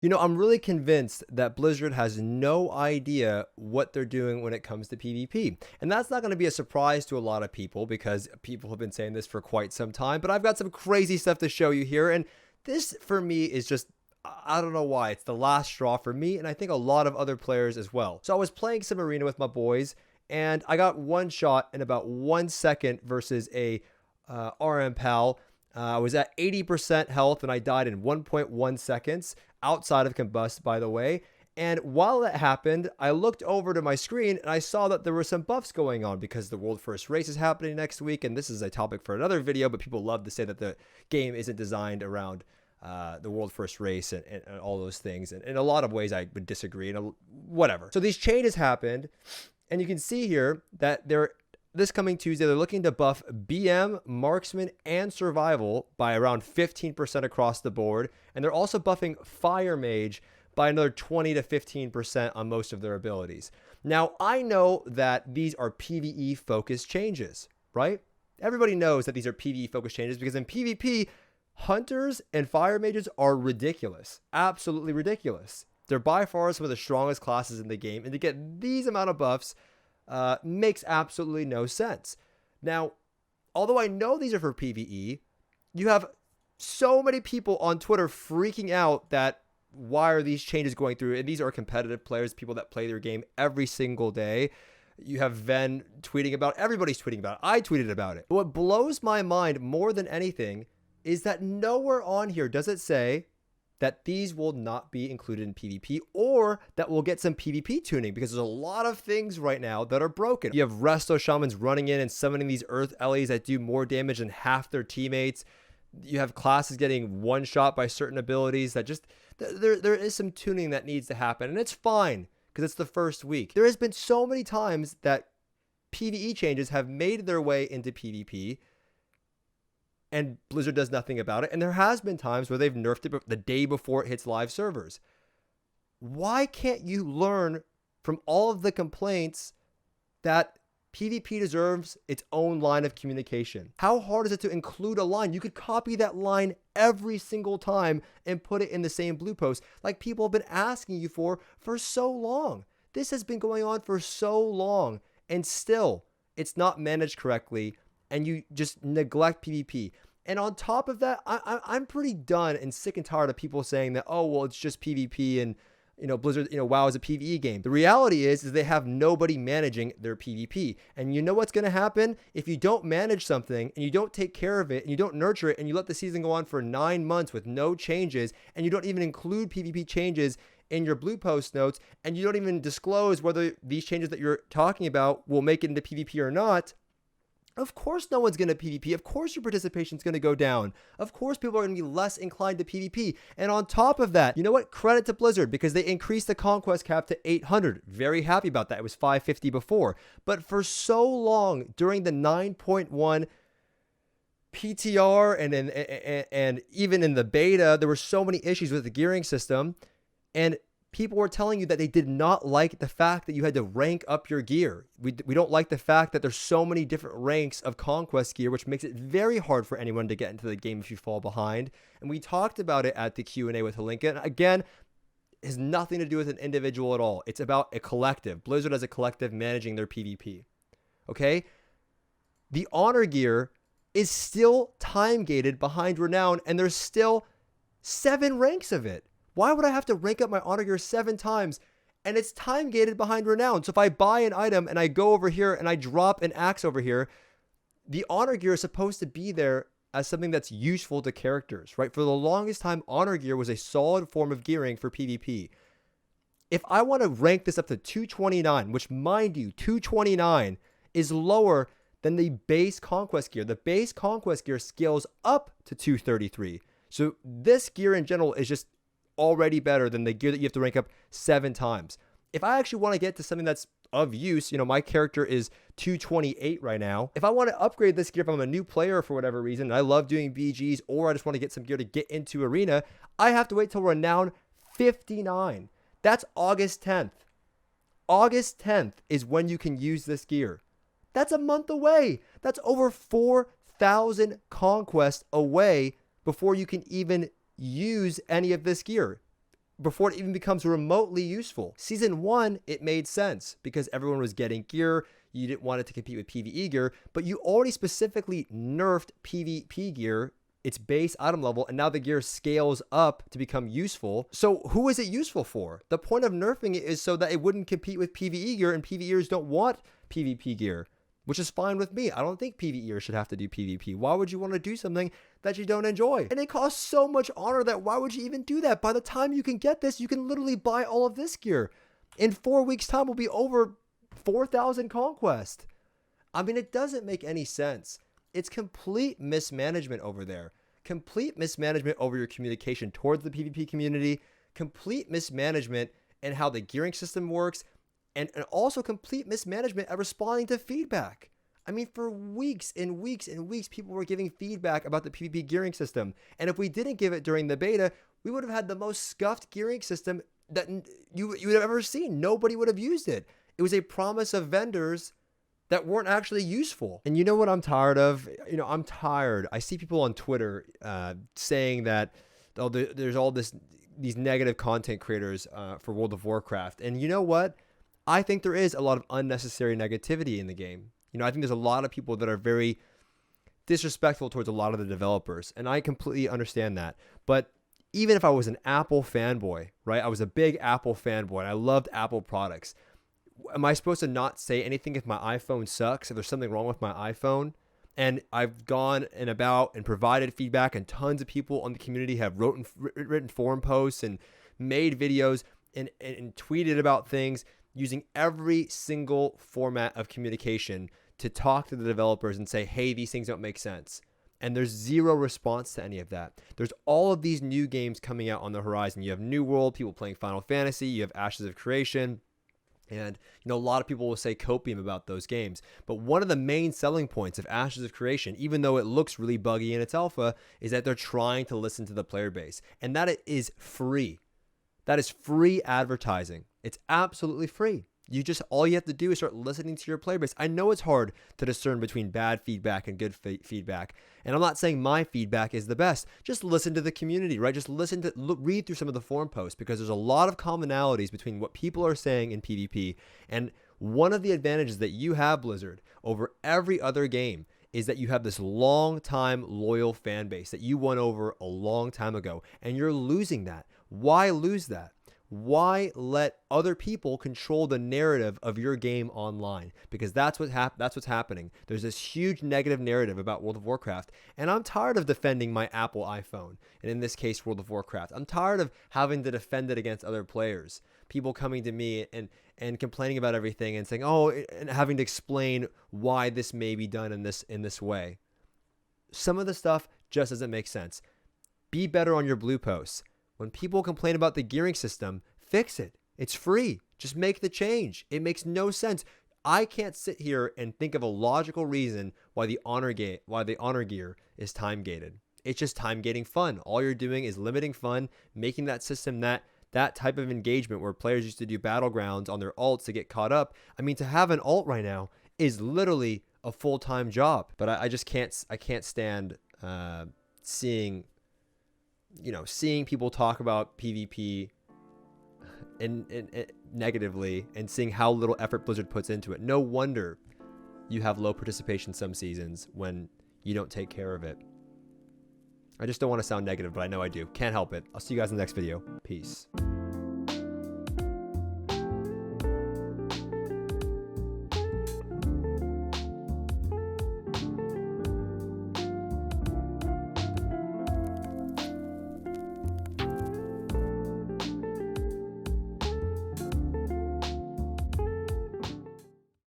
You know, I'm really convinced that Blizzard has no idea what they're doing when it comes to PvP. And that's not going to be a surprise to a lot of people because people have been saying this for quite some time. But I've got some crazy stuff to show you here. And this, for me, is just, I don't know why. It's the last straw for me, and I think a lot of other players as well. So I was playing some arena with my boys, and I got one shot in about 1 second versus a RM pal. I was at 80% health and I died in 1.1 seconds outside of combust, by the way. And while that happened, I looked over to my screen and I saw that there were some buffs going on because the World First Race is happening next week. And this is a topic for another video, but people love to say that the game isn't designed around the World First Race and all those things. And in a lot of ways, I would disagree, and whatever. So these changes happened, and you can see here that this coming Tuesday, they're looking to buff BM, Marksman, and Survival by around 15% across the board. And they're also buffing Fire Mage by another 20 to 15% on most of their abilities. Now, I know that these are PvE-focused changes, right? Everybody knows that these are PvE-focused changes because in PvP, Hunters and Fire Mages are ridiculous. Absolutely ridiculous. They're by far some of the strongest classes in the game. And to get these amount of buffs makes absolutely no sense. Now, although I know these are for PvE, you have so many people on Twitter freaking out that why are these changes going through? And these are competitive players, people that play their game every single day. You have Ven tweeting about it. Everybody's tweeting about it. I tweeted about it. But what blows my mind more than anything is that nowhere on here does it say that these will not be included in PvP or that we'll get some PvP tuning, because there's a lot of things right now that are broken. You have Resto Shamans running in and summoning these Earth Ellies that do more damage than half their teammates. You have classes getting one shot by certain abilities that just, there is some tuning that needs to happen, and it's fine because it's the first week. There has been so many times that PvE changes have made their way into PvP, and Blizzard does nothing about it. And there has been times where they've nerfed it the day before it hits live servers. Why can't you learn from all of the complaints that PvP deserves its own line of communication? How hard is it to include a line? You could copy that line every single time and put it in the same blue post like people have been asking you for so long. This has been going on for so long, and still it's not managed correctly. And you just neglect PvP. And on top of that, I'm pretty done and sick and tired of people saying that, oh, well, it's just PvP and, Blizzard, WoW is a PvE game. The reality is they have nobody managing their PvP. And you know what's going to happen? If you don't manage something and you don't take care of it and you don't nurture it and you let the season go on for 9 months with no changes and you don't even include PvP changes in your blue post notes and you don't even disclose whether these changes that you're talking about will make it into PvP or not, of course no one's going to PvP. Of course your participation is going to go down. Of course people are going to be less inclined to PvP. And on top of that, you know what? Credit to Blizzard because they increased the conquest cap to 800. Very happy about that. It was 550 before. But for so long during the 9.1 PTR and even in the beta, there were so many issues with the gearing system. And people were telling you that they did not like the fact that you had to rank up your gear. We don't like the fact that there's so many different ranks of conquest gear, which makes it very hard for anyone to get into the game if you fall behind. And we talked about it at the Q&A with Halinka. And again, it has nothing to do with an individual at all. It's about a collective. Blizzard as a collective managing their PvP. Okay? The honor gear is still time gated behind Renown, and there's still 7 ranks of it. Why would I have to rank up my honor gear 7 times? And it's time gated behind Renown. So if I buy an item and I go over here and I drop an axe over here, the honor gear is supposed to be there as something that's useful to characters, right? For the longest time, honor gear was a solid form of gearing for PvP. If I want to rank this up to 229, which mind you, 229 is lower than the base conquest gear. The base conquest gear scales up to 233. So this gear in general is just already better than the gear that you have to rank up 7 times. If I actually want to get to something that's of use, my character is 228 right now. If I want to upgrade this gear, if I'm a new player for whatever reason, and I love doing BGs, or I just want to get some gear to get into Arena, I have to wait till Renown 59. That's August 10th. August 10th is when you can use this gear. That's a month away. That's over 4,000 conquests away before you can even use any of this gear. before it even becomes remotely useful. Season 1, it made sense because everyone was getting gear. You didn't want it to compete with PvE gear, but you already specifically nerfed PvP gear, its base item level, and now the gear scales up to become useful. So who is it useful for? The point of nerfing it is so that it wouldn't compete with PvE gear, and PvEers don't want PvP gear, which is fine with me. I don't think PvEers should have to do PvP. Why would you want to do something that you don't enjoy? And it costs so much honor that why would you even do that? By the time you can get this, you can literally buy all of this gear. In 4 weeks' time, will be over 4,000 conquest. I mean, it doesn't make any sense. It's complete mismanagement over there. Complete mismanagement over your communication towards the PvP community. Complete mismanagement in how the gearing system works. And also complete mismanagement at responding to feedback. I mean, for weeks and weeks and weeks, people were giving feedback about the PvP gearing system. And if we didn't give it during the beta, we would have had the most scuffed gearing system that you would have ever seen. Nobody would have used it. It was a promise of vendors that weren't actually useful. And you know what I'm tired of? I'm tired. I see people on Twitter saying that, oh, there's all these negative content creators for World of Warcraft. And you know what? I think there is a lot of unnecessary negativity in the game. I think there's a lot of people that are very disrespectful towards a lot of the developers. And I completely understand that. But even if I was an Apple fanboy, right? I was a big Apple fanboy and I loved Apple products. Am I supposed to not say anything if my iPhone sucks, if there's something wrong with my iPhone? And I've gone and about and provided feedback, and tons of people on the community have written forum posts and made videos and tweeted about things using every single format of communication to talk to the developers and say, hey, these things don't make sense. And there's zero response to any of that. There's all of these new games coming out on the horizon. You have New World, people playing Final Fantasy, you have Ashes of Creation. And, a lot of people will say copium about those games. But one of the main selling points of Ashes of Creation, even though it looks really buggy in its alpha, is that they're trying to listen to the player base. And that it is free. That is free advertising. It's absolutely free. All you have to do is start listening to your player base. I know it's hard to discern between bad feedback and good feedback. And I'm not saying my feedback is the best. Just listen to the community, right? Just read through some of the forum posts, because there's a lot of commonalities between what people are saying in PvP. And one of the advantages that you have, Blizzard, over every other game is that you have this long-time loyal fan base that you won over a long time ago. And you're losing that. Why lose that? Why let other people control the narrative of your game online? Because that's what's happening. There's this huge negative narrative about World of Warcraft, and I'm tired of defending my Apple iPhone, and in this case, World of Warcraft. I'm tired of having to defend it against other players. People coming to me and complaining about everything and saying, oh, and having to explain why this may be done in this way. Some of the stuff just doesn't make sense. Be better on your blue posts. When people complain about the gearing system, fix it. It's free. Just make the change. It makes no sense. I can't sit here and think of a logical reason why the honor gear is time gated. It's just time gating fun. All you're doing is limiting fun, making that system that type of engagement where players used to do battlegrounds on their alts to get caught up. I mean, to have an alt right now is literally a full-time job. But I just can't stand seeing people talk about PvP and negatively, and seeing how little effort Blizzard puts into it. No wonder you have low participation some seasons when you don't take care of it. I just don't want to sound negative, but I know I do. Can't help it. I'll see you guys in the next video. Peace.